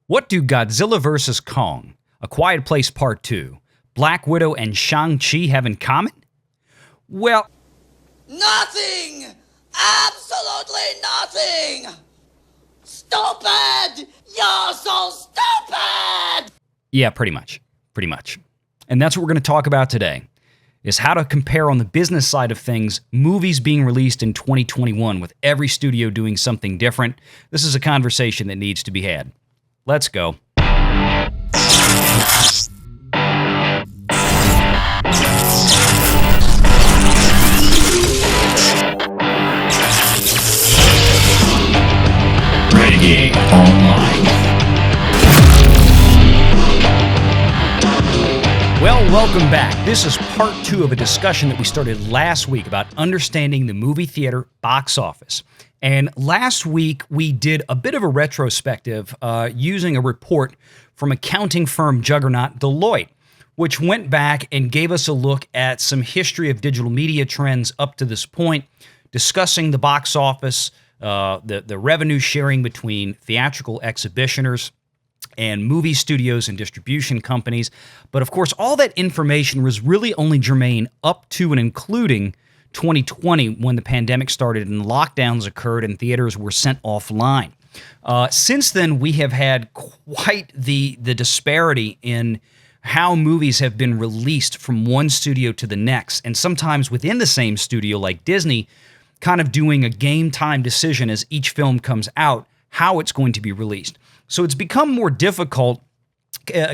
What do Godzilla vs. Kong, A Quiet Place Part 2, Black Widow, and Shang Chi have in common? Well, nothing! Absolutely nothing! Stupid! You're so stupid! yeah, pretty much. Pretty much. And that's what we're going to talk about today, is how to compare on the business side of things movies being released in 2021 with every studio doing something different. This is a conversation that needs to be had. Let's go. Renegade Online. Well, welcome back. This is part 2 of a discussion that we started last week about understanding the movie theater box office. And last week, we did a bit of a retrospective using a report from accounting firm juggernaut Deloitte, which went back and gave us a look at some history of digital media trends up to this point, discussing the box office, the revenue sharing between theatrical exhibitioners and movie studios and distribution companies. But of course, all that information was really only germane up to and including 2020 when the pandemic started and lockdowns occurred and theaters were sent offline. Since then, we have had quite the disparity in how movies have been released from one studio to the next, and sometimes within the same studio, like Disney, kind of doing a game time decision as each film comes out, how it's going to be released. So it's become more difficult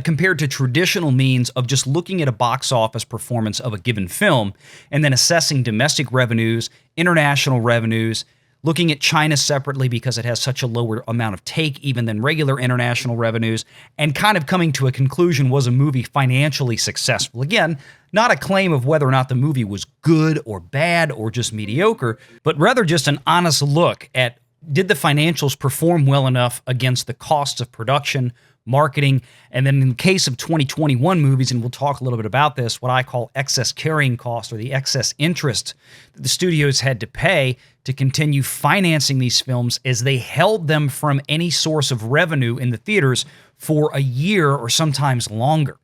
compared to traditional means of just looking at a box office performance of a given film and then assessing domestic revenues, international revenues, looking at China separately because it has such a lower amount of take even than regular international revenues, and kind of coming to a conclusion, was a movie financially successful? Again, not a claim of whether or not the movie was good or bad or just mediocre, but rather just an honest look at, did the financials perform well enough against the costs of production, marketing, and then in the case of 2021 movies, and we'll talk a little bit about this, what I call excess carrying costs or the excess interest that the studios had to pay to continue financing these films as they held them from any source of revenue in the theaters for a year or sometimes longer.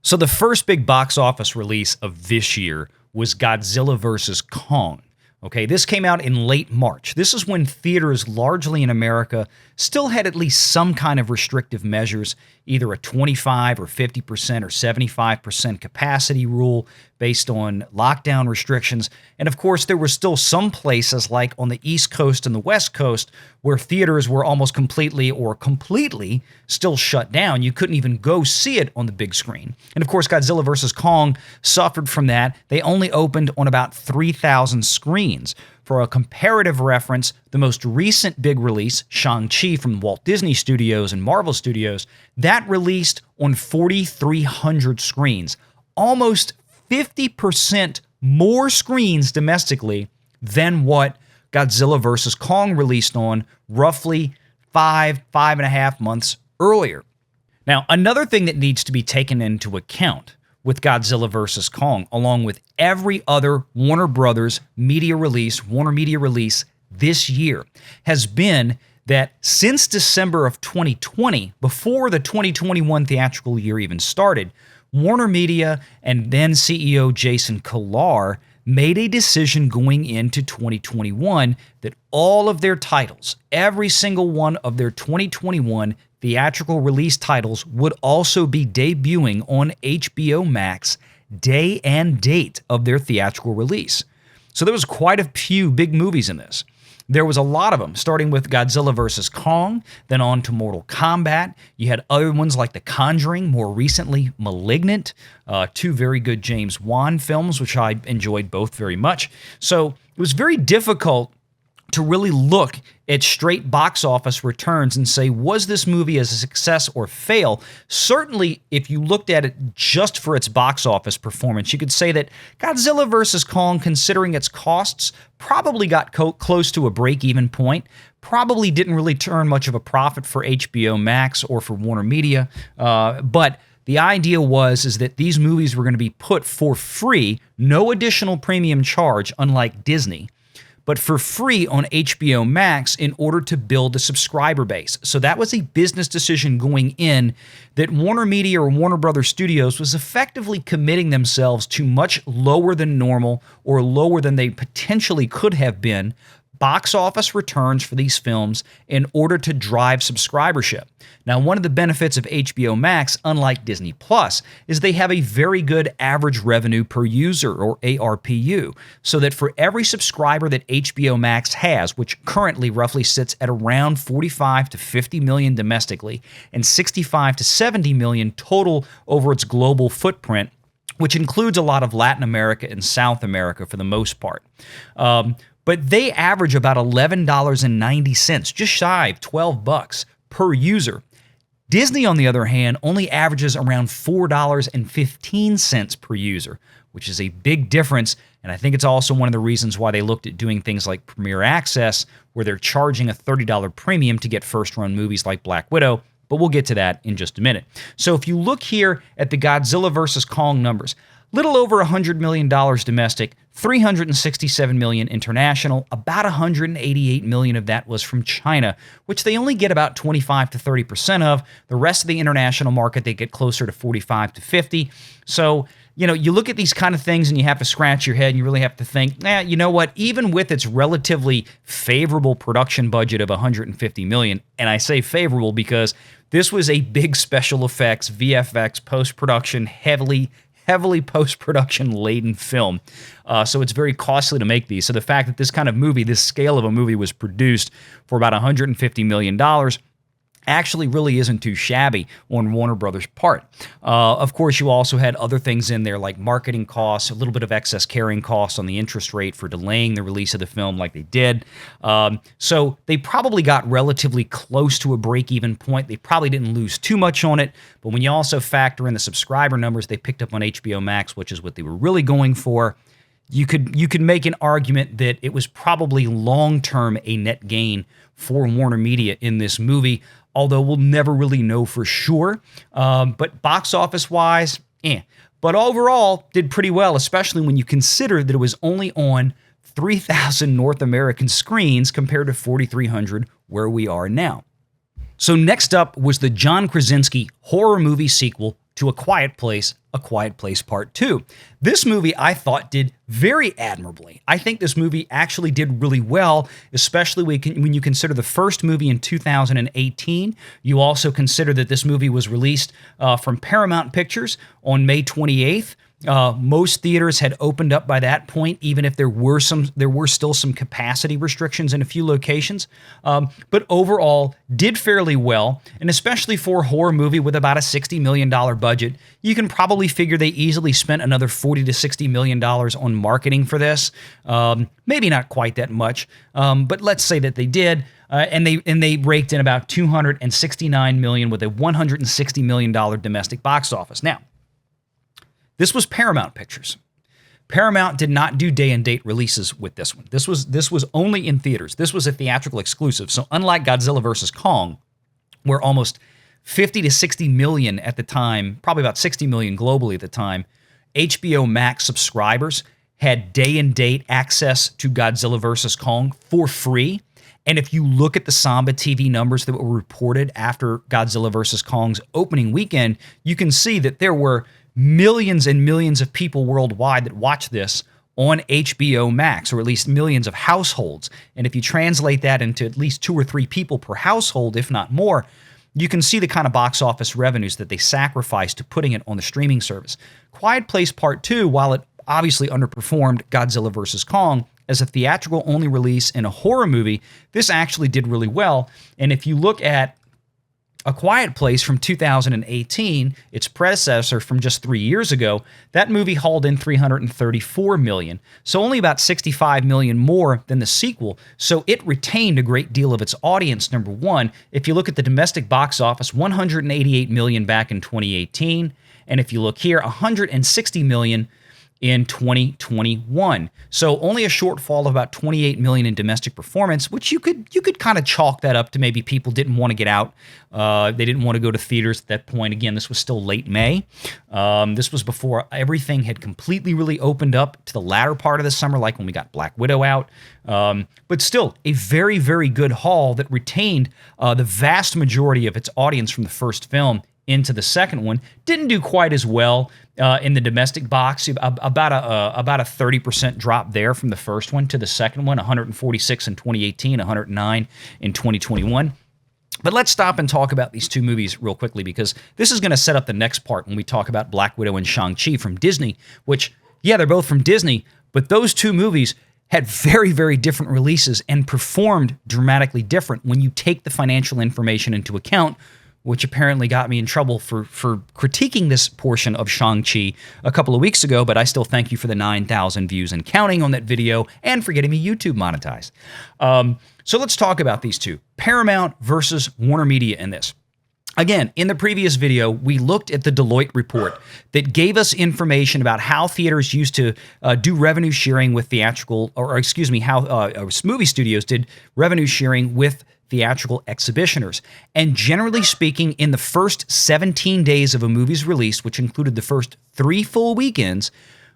So the first big box office release of this year was Godzilla vs. Kong. Okay, this came out in late March. This is when theaters largely in America still had at least some kind of restrictive measures, either a 25 or 50% or 75% capacity rule based on lockdown restrictions. And of course, there were still some places like on the East Coast and the West Coast where theaters were almost completely still shut down. You couldn't even go see it on the big screen. And of course, Godzilla vs. Kong suffered from that. They only opened on about 3,000 screens. For a comparative reference, the most recent big release, Shang Chi from Walt Disney Studios and Marvel Studios, that released on 4,300 screens, almost 50% more screens domestically than what Godzilla vs. Kong released on roughly 5.5 months earlier. Now, another thing that needs to be taken into account with Godzilla vs. Kong, along with every other Warner Brothers media release, Warner Media release this year, has been that since December of 2020, before the 2021 theatrical year even started, Warner Media and then CEO Jason Kilar made a decision going into 2021 that all of their titles, every single one of their 2021 theatrical release titles, would also be debuting on HBO Max day and date of their theatrical release. So there was quite a few big movies in this. There was a lot of them, starting with Godzilla vs. Kong, then on to Mortal Kombat. You had other ones like The Conjuring, more recently Malignant, two very good James Wan films, which I enjoyed both very much. So it was very difficult to really look at straight box office returns and say, was this movie a success or fail? Certainly, if you looked at it just for its box office performance, you could say that Godzilla vs. Kong, considering its costs, probably got close to a break-even point, probably didn't really turn much of a profit for HBO Max or for Warner Media, but the idea is that these movies were going to be put for free, no additional premium charge, unlike Disney, but for free on HBO Max in order to build a subscriber base. So that was a business decision going in that Warner Media or Warner Brothers Studios was effectively committing themselves to much lower than normal or lower than they potentially could have been box office returns for these films in order to drive subscribership. Now, one of the benefits of HBO Max, unlike Disney Plus, is they have a very good average revenue per user, or ARPU, so that for every subscriber that HBO Max has, which currently roughly sits at around 45 to 50 million domestically and 65 to 70 million total over its global footprint, which includes a lot of Latin America and South America for the most part. But they average about $11.90, just shy of $12 per user. Disney, on the other hand, only averages around $4.15 per user, which is a big difference. And I think it's also one of the reasons why they looked at doing things like Premier Access, where they're charging a $30 premium to get first-run movies like Black Widow. But we'll get to that in just a minute. So if you look here at the Godzilla vs. Kong numbers, little over $100 million domestic, $367 million international, about $188 million of that was from China, which they only get about 25 to 30% of. The rest of the international market, they get closer to 45 to 50. So, you look at these kind of things and you have to scratch your head and you really have to think, you know what, even with its relatively favorable production budget of $150 million, and I say favorable because this was a big special effects, VFX, post-production, heavily post-production laden film. So it's very costly to make these. So the fact that this kind of movie, this scale of a movie was produced for about $150 million actually really isn't too shabby on Warner Brothers' part. Of course, you also had other things in there like marketing costs, a little bit of excess carrying costs on the interest rate for delaying the release of the film like they did. So they probably got relatively close to a break-even point. They probably didn't lose too much on it, but when you also factor in the subscriber numbers they picked up on HBO Max, which is what they were really going for, you could make an argument that it was probably long-term a net gain for Warner Media in this movie, although we'll never really know for sure. But box office-wise, But overall, did pretty well, especially when you consider that it was only on 3,000 North American screens compared to 4,300 where we are now. So next up was the John Krasinski horror movie sequel to A Quiet Place Part 2. This movie, I thought, did very admirably. I think this movie actually did really well, especially when you consider the first movie in 2018. You also consider that this movie was released from Paramount Pictures on May 28th. Most theaters had opened up by that point, even if there were still some capacity restrictions in a few locations. But overall, did fairly well, and especially for a horror movie with about a $60 million budget, you can probably figure they easily spent another $40 to $60 million on marketing for this. Maybe not quite that much, but let's say that they did. And they raked in about $269 million with a $160 million domestic box office. Now, this was Paramount Pictures. Paramount did not do day and date releases with this one. This was only in theaters. This was a theatrical exclusive. So unlike Godzilla vs. Kong, where almost 50 to 60 million at the time, probably about 60 million globally at the time, HBO Max subscribers had day and date access to Godzilla vs. Kong for free. And if you look at the Samba TV numbers that were reported after Godzilla vs. Kong's opening weekend, you can see that there were millions and millions of people worldwide that watch this on HBO Max, or at least millions of households. And if you translate that into at least 2 or 3 people per household, if not more, you can see the kind of box office revenues that they sacrificed to putting it on the streaming service. Quiet Place Part 2, while it obviously underperformed Godzilla vs. Kong as a theatrical-only release in a horror movie, this actually did really well. And if you look at A Quiet Place from 2018, its predecessor from just 3 years ago, that movie hauled in $334 million, so only about $65 million more than the sequel, so it retained a great deal of its audience, number one. If you look at the domestic box office, $188 million back in 2018, and if you look here, $160 million in 2021. So only a shortfall of about 28 million in domestic performance, which you could kind of chalk that up to maybe people didn't want to get out. They didn't want to go to theaters at that point. Again, this was still late May. This was before everything had completely really opened up to the latter part of the summer, like when we got Black Widow out. But still, a very, very good haul that retained the vast majority of its audience from the first film into the second one. Didn't do quite as well in the domestic box, about a 30% drop there from the first one to the second one, 146 in 2018, 109 in 2021. But let's stop and talk about these two movies real quickly, because this is going to set up the next part when we talk about Black Widow and Shang Chi from Disney, which, yeah, they're both from Disney, but those two movies had very, very different releases and performed dramatically different when you take the financial information into account, which apparently got me in trouble for critiquing this portion of Shang-Chi a couple of weeks ago, but I still thank you for the 9,000 views and counting on that video and for getting me YouTube monetized. So let's talk about these two, Paramount versus Warner Media in this. Again, in the previous video, we looked at the Deloitte report that gave us information about how theaters used to do revenue sharing with theatrical, how movie studios did revenue sharing with theatrical exhibitioners. And generally speaking, in the first 17 days of a movie's release, which included the first 3 full weekends,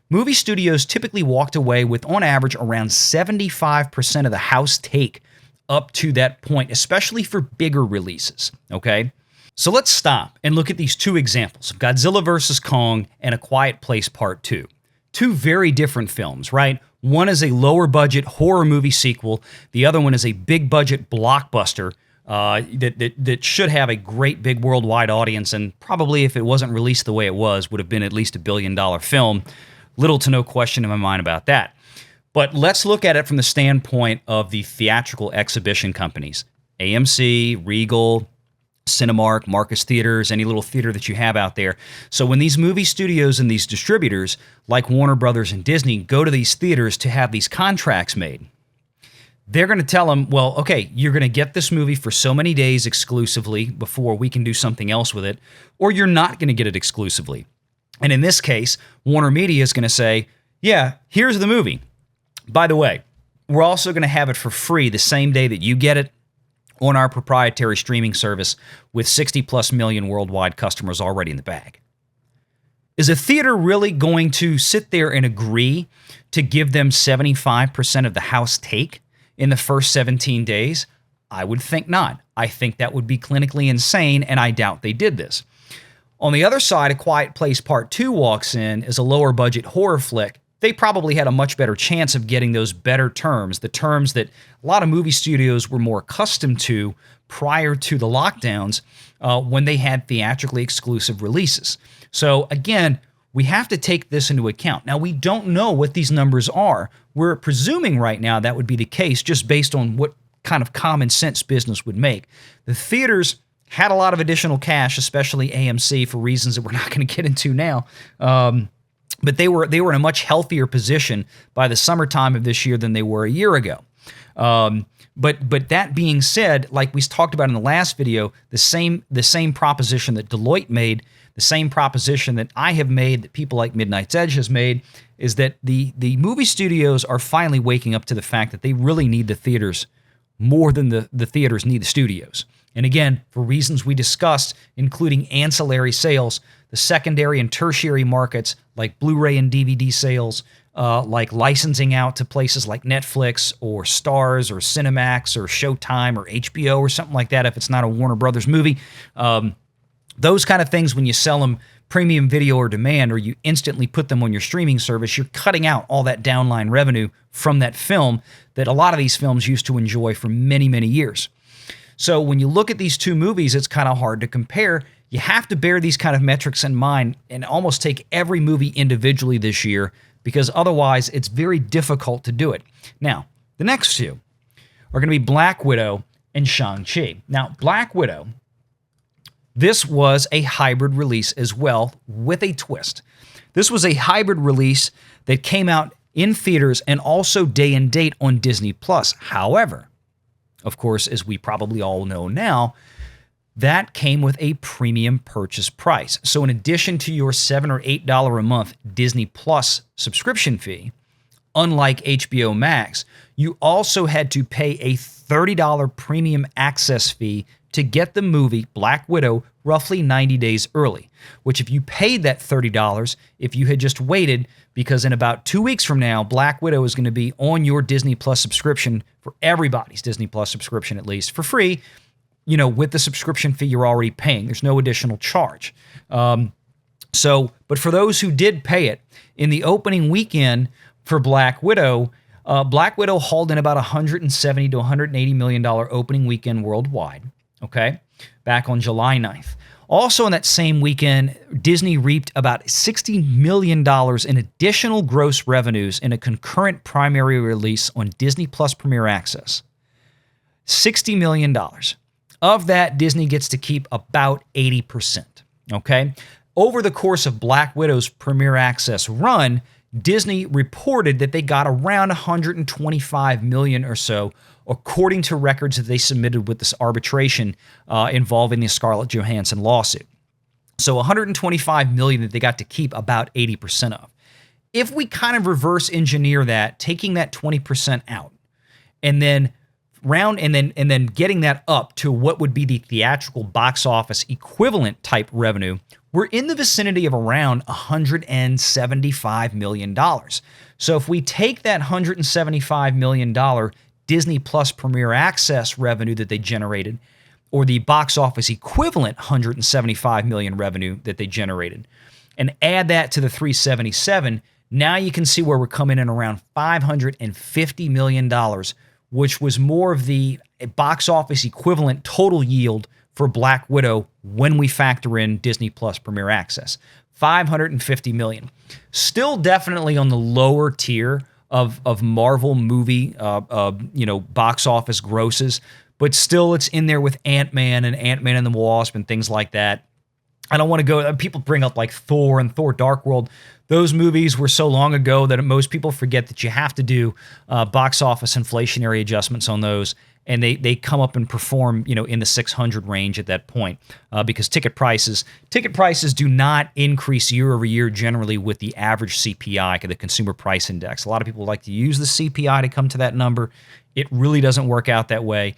movie studios typically walked away with, on average, around 75% of the house take up to that point, especially for bigger releases, okay? So let's stop and look at these two examples, Godzilla vs. Kong and A Quiet Place Part 2. Two very different films, right? One is a lower budget horror movie sequel. The other one is a big budget blockbuster that should have a great big worldwide audience, and probably if it wasn't released the way it was, would have been at least $1 billion film. Little to no question in my mind about that. But let's look at it from the standpoint of the theatrical exhibition companies. AMC, Regal, Cinemark, Marcus Theaters, any little theater that you have out there. So when these movie studios and these distributors like Warner Brothers and Disney go to these theaters to have these contracts made, they're going to tell them, well, okay, you're going to get this movie for so many days exclusively before we can do something else with it, or you're not going to get it exclusively. And in this case, Warner Media is going to say, yeah, here's the movie. By the way, we're also going to have it for free the same day that you get it on our proprietary streaming service with 60 plus million worldwide customers already in the bag. Is a theater really going to sit there and agree to give them 75% of the house take in the first 17 days? I would think not. I think that would be clinically insane, and I doubt they did this. On the other side, A Quiet Place Part 2 walks in as a lower budget horror flick. They probably had a much better chance of getting those better terms, the terms that a lot of movie studios were more accustomed to prior to the lockdowns when they had theatrically exclusive releases. So again, we have to take this into account. Now, we don't know what these numbers are. We're presuming right now that would be the case just based on what kind of common sense business would make. The theaters had a lot of additional cash, especially AMC, for reasons that we're not going to get into now. But they were in a much healthier position by the summertime of this year than they were a year ago. But that being said, like we talked about in the last video, the same proposition that Deloitte made, the same proposition that I have made, that people like Midnight's Edge has made, is that the movie studios are finally waking up to the fact that they really need the theaters more than the theaters need the studios. And again, for reasons we discussed, including ancillary sales, the secondary and tertiary markets like Blu-ray and DVD sales, like licensing out to places like Netflix or Starz or Cinemax or Showtime or HBO or something like that if it's not a Warner Brothers movie. Those kind of things, when you sell them premium video or demand, or you instantly put them on your streaming service, you're cutting out all that downline revenue from that film that a lot of these films used to enjoy for many, many years. So when you look at these two movies, it's kind of hard to compare. You have to bear these kind of metrics in mind and almost take every movie individually this year, because otherwise it's very difficult to do it. Now, the next two are going to be Black Widow and Shang-Chi. Now, Black Widow, this was a hybrid release as well with a twist. This was a hybrid release that came out in theaters and also day and date on Disney+. However, of course, as we probably all know now, that came with a premium purchase price. So in addition to your $7 or $8 a month Disney Plus subscription fee, unlike HBO Max, you also had to pay a $30 premium access fee to get the movie Black Widow roughly 90 days early, which if you paid that $30, if you had just waited, because in about 2 weeks from now, Black Widow is going to be on your Disney Plus subscription, for everybody's Disney Plus subscription at least, for free, with the subscription fee you're already paying. There's no additional charge. But for those who did pay it, in the opening weekend for Black Widow hauled in about $170 to $180 million opening weekend worldwide, okay, back on July 9th. Also in that same weekend, Disney reaped about $60 million in additional gross revenues in a concurrent primary release on Disney Plus Premier Access. $60 million. Of that, Disney gets to keep about 80%, okay? Over the course of Black Widow's Premier Access run, Disney reported that they got around $125 million or so, according to records that they submitted with this arbitration involving the Scarlett Johansson lawsuit. So $125 million that they got to keep about 80% of. If we kind of reverse engineer that, taking that 20% out, and then getting that up to what would be the theatrical box office equivalent type revenue, we're in the vicinity of around $175 million. So if we take that $175 million Disney Plus Premier Access revenue that they generated, or the box office equivalent $175 million revenue that they generated, and add that to the $377, now you can see where we're coming in around $550 million, which was more of the box office equivalent total yield for Black Widow when we factor in Disney Plus Premier Access. $550 million. Still definitely on the lower tier of Marvel movie box office grosses, but still it's in there with Ant-Man and Ant-Man and the Wasp and things like that. I don't want to go, people bring up like Thor and Thor Dark World. Those movies were so long ago that most people forget that you have to do box office inflationary adjustments on those, and they come up and perform, in the 600 range at that point, because ticket prices do not increase year over year generally with the average CPI, the Consumer Price Index. A lot of people like to use the CPI to come to that number. It really doesn't work out that way.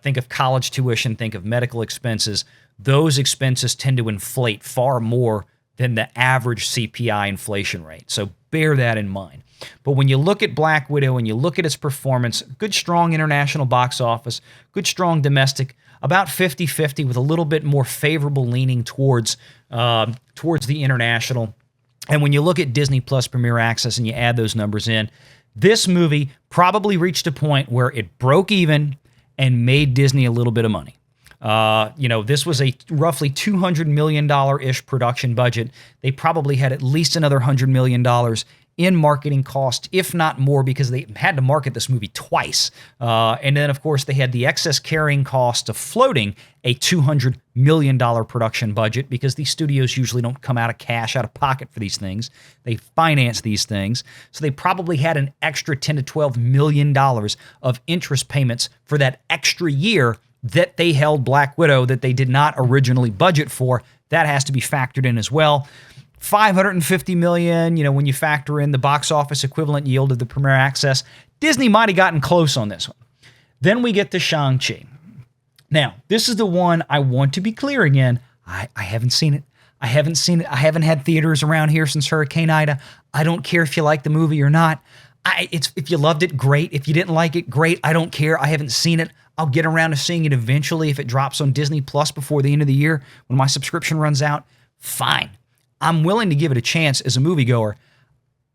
Think of college tuition, think of medical expenses. Those expenses tend to inflate far more than the average CPI inflation rate. So bear that in mind. But when you look at Black Widow and you look at its performance, good, strong international box office, good, strong domestic, about 50-50 with a little bit more favorable leaning towards the international. And when you look at Disney Plus Premier Access and you add those numbers in, this movie probably reached a point where it broke even and made Disney a little bit of money. This was a roughly $200 million-ish production budget. They probably had at least another $100 million in marketing cost, if not more, because they had to market this movie twice. And then, of course, they had the excess carrying cost of floating a $200 million production budget, because these studios usually don't come out of cash, out of pocket for these things. They finance these things. So they probably had an extra $10 to $12 million of interest payments for that extra year that they held Black Widow that they did not originally budget for. That has to be factored in as well. $550 million, when you factor in the box office equivalent yield of the Premier Access, Disney might have gotten close on this one. Then we get to Shang Chi. Now, this is the one I want to be clear again. I haven't seen it. I haven't had theaters around here since Hurricane Ida. I don't care if you like the movie or not. If you loved it, great. If you didn't like it, great. I don't care. I haven't seen it. I'll get around to seeing it eventually if it drops on Disney Plus before the end of the year when my subscription runs out. Fine. I'm willing to give it a chance as a moviegoer.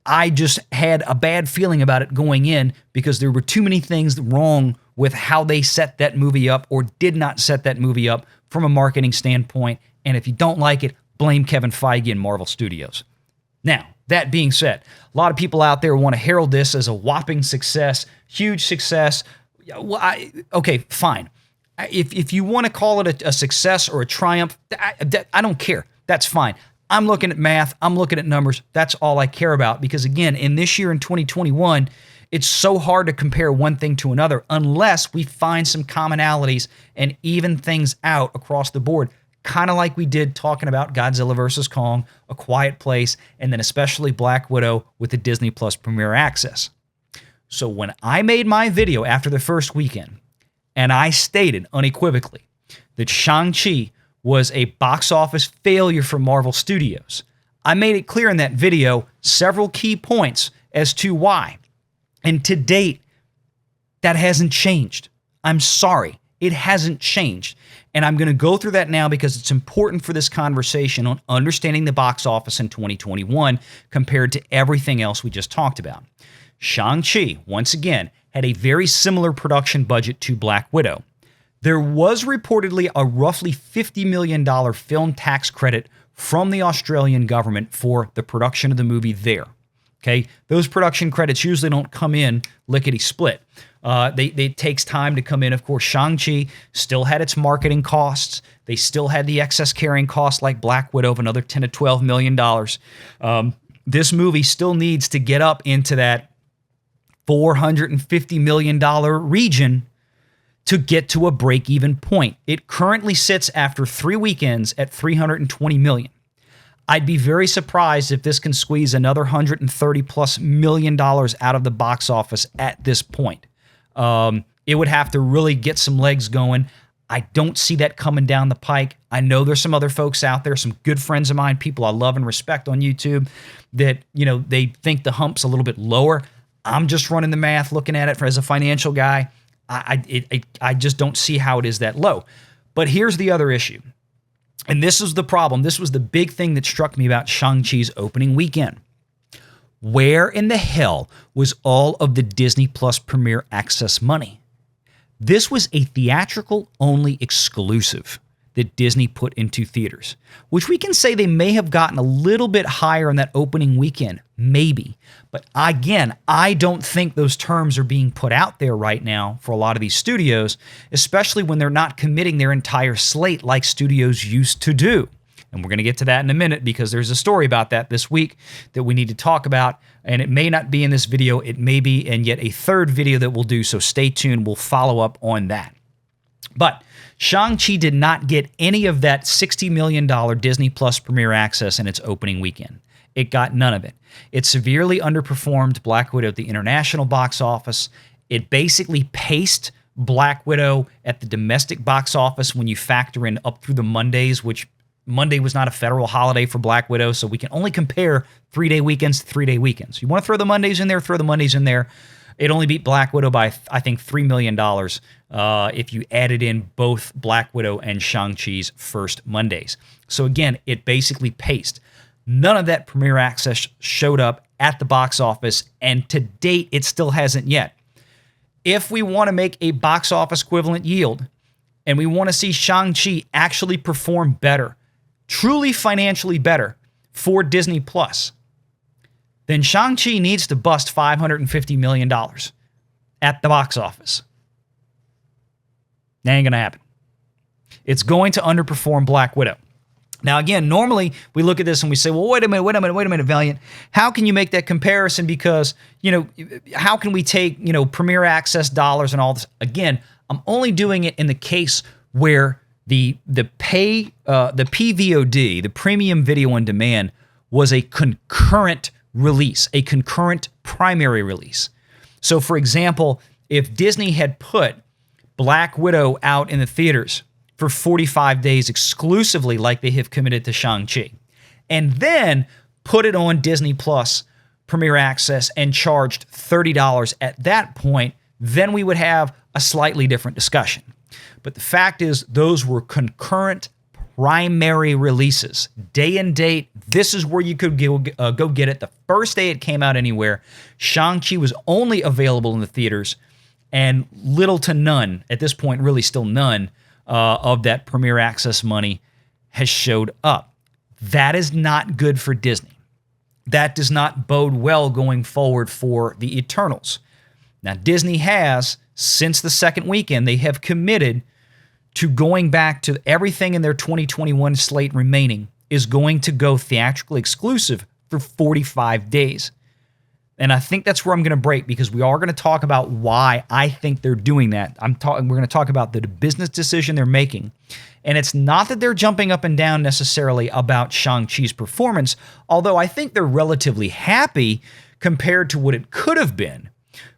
I just had a bad feeling about it going in because there were too many things wrong with how they set that movie up or did not set that movie up from a marketing standpoint. And if you don't like it, blame Kevin Feige and Marvel Studios. Now, that being said, a lot of people out there want to herald this as a whopping success, huge success. Well, okay, fine. If you want to call it a success or a triumph, I don't care. That's fine. I'm looking at math. I'm looking at numbers. That's all I care about. Because again, in this year in 2021, It's so hard to compare one thing to another unless we find some commonalities and even things out across the board, kind of like we did talking about Godzilla vs. Kong, A Quiet Place, and then especially Black Widow with the Disney Plus Premier Access. So when I made my video after the first weekend, and I stated unequivocally that Shang Chi was a box office failure for Marvel Studios, I made it clear in that video several key points as to why. And to date, that hasn't changed. I'm sorry, it hasn't changed. And I'm going to go through that now because it's important for this conversation on understanding the box office in 2021 compared to everything else we just talked about. Shang-Chi, once again, had a very similar production budget to Black Widow. There was reportedly a roughly $50 million film tax credit from the Australian government for the production of the movie there. Okay, those production credits usually don't come in lickety-split. It takes time to come in. Of course, Shang-Chi still had its marketing costs. They still had the excess carrying costs like Black Widow of another $10 to $12 million. This movie still needs to get up into that $450 million region to get to a break-even point. It currently sits after 3 weekends at $320 million. I'd be very surprised if this can squeeze another $130+ million out of the box office at this point. It would have to really get some legs going. I don't see that coming down the pike. I know there's some other folks out there, some good friends of mine, people I love and respect on YouTube, that they think the hump's a little bit lower. I'm just running the math, looking at it as a financial guy. I just don't see how it is that low. But here's the other issue. And this is the problem. This was the big thing that struck me about Shang-Chi's opening weekend. Where in the hell was all of the Disney Plus Premier Access money? This was a theatrical-only exclusive that Disney put into theaters, which we can say they may have gotten a little bit higher in that opening weekend, maybe. But again, I don't think those terms are being put out there right now for a lot of these studios, especially when they're not committing their entire slate like studios used to do. And we're going to get to that in a minute because there's a story about that this week that we need to talk about. And it may not be in this video. It may be in yet a third video that we'll do. So stay tuned. We'll follow up on that. But Shang-Chi did not get any of that $60 million Disney Plus Premier Access in its opening weekend. It got none of it. It severely underperformed Black Widow at the international box office. It basically paced Black Widow at the domestic box office when you factor in up through the Mondays, which Monday was not a federal holiday for Black Widow, so we can only compare 3-day weekends to 3-day weekends. You want to throw the Mondays in there, throw the Mondays in there. It only beat Black Widow by, I think, $3 million if you added in both Black Widow and Shang-Chi's first Mondays. So again, it basically paced. None of that Premier Access showed up at the box office, and to date, it still hasn't yet. If we want to make a box office equivalent yield, and we want to see Shang-Chi actually perform better, truly financially better for Disney Plus, then Shang-Chi needs to bust $550 million at the box office. That ain't going to happen. It's going to underperform Black Widow. Now, again, normally we look at this and we say, well, wait a minute, Valiant. How can you make that comparison? Because, how can we take, Premier Access dollars and all this? Again, I'm only doing it in the case where the PVOD, the Premium Video on Demand, was a concurrent release, a concurrent primary release. So, for example, if Disney had put Black Widow out in the theaters for 45 days exclusively like they have committed to Shang-Chi, and then put it on Disney Plus Premier Access and charged $30 at that point, then we would have a slightly different discussion. But the fact is, those were concurrent primary releases. Day and date, this is where you could go get it. The first day it came out anywhere, Shang-Chi was only available in the theaters, and little to none, at this point really still none, of that Premier Access money has showed up. That is not good for Disney. That does not bode well going forward for the Eternals. Now, Disney has, since the second weekend, they have committed to going back to everything in their 2021 slate remaining is going to go theatrically exclusive for 45 days. And I think that's where I'm going to break, because we are going to talk about why I think they're doing that. We're going to talk about the business decision they're making. And it's not that they're jumping up and down necessarily about Shang-Chi's performance, although I think they're relatively happy compared to what it could have been.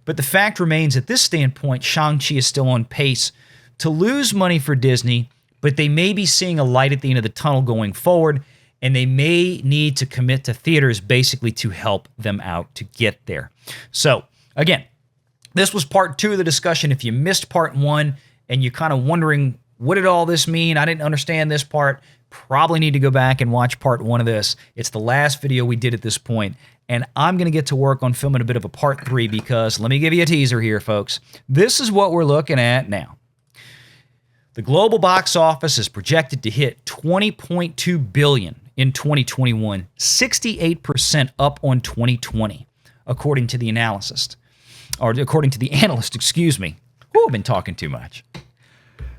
But the fact remains, at this standpoint, Shang-Chi is still on pace to lose money for Disney, but they may be seeing a light at the end of the tunnel going forward, and they may need to commit to theaters basically to help them out to get there. So, again, this was part 2 of the discussion. If you missed part 1 and you're kind of wondering, what did all this mean? I didn't understand this part. Probably need to go back and watch part 1 of this. It's the last video we did at this point, and I'm going to get to work on filming a bit of a part 3, because let me give you a teaser here, folks. This is what we're looking at now. The global box office is projected to hit $20.2 billion in 2021, 68% up on 2020, according to the analyst, excuse me. Whew, I've been talking too much.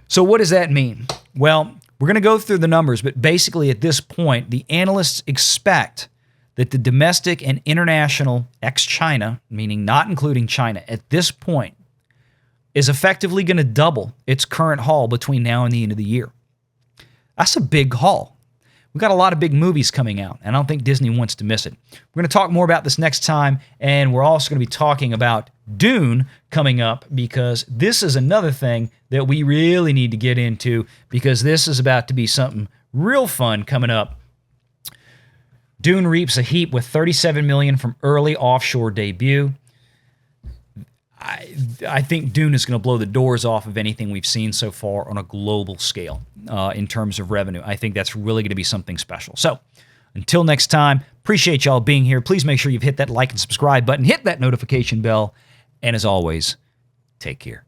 So what does that mean? Well, we're going to go through the numbers, but basically at this point, the analysts expect that the domestic and international ex-China, meaning not including China, at this point, is effectively going to double its current haul between now and the end of the year. That's a big haul. We've got a lot of big movies coming out, and I don't think Disney wants to miss it. We're going to talk more about this next time, and we're also going to be talking about Dune coming up, because this is another thing that we really need to get into, because this is about to be something real fun coming up. Dune reaps a heap with $37 million from early offshore debut. I think Dune is going to blow the doors off of anything we've seen so far on a global scale in terms of revenue. I think that's really going to be something special. So until next time, appreciate y'all being here. Please make sure you've hit that like and subscribe button, hit that notification bell, and as always, take care.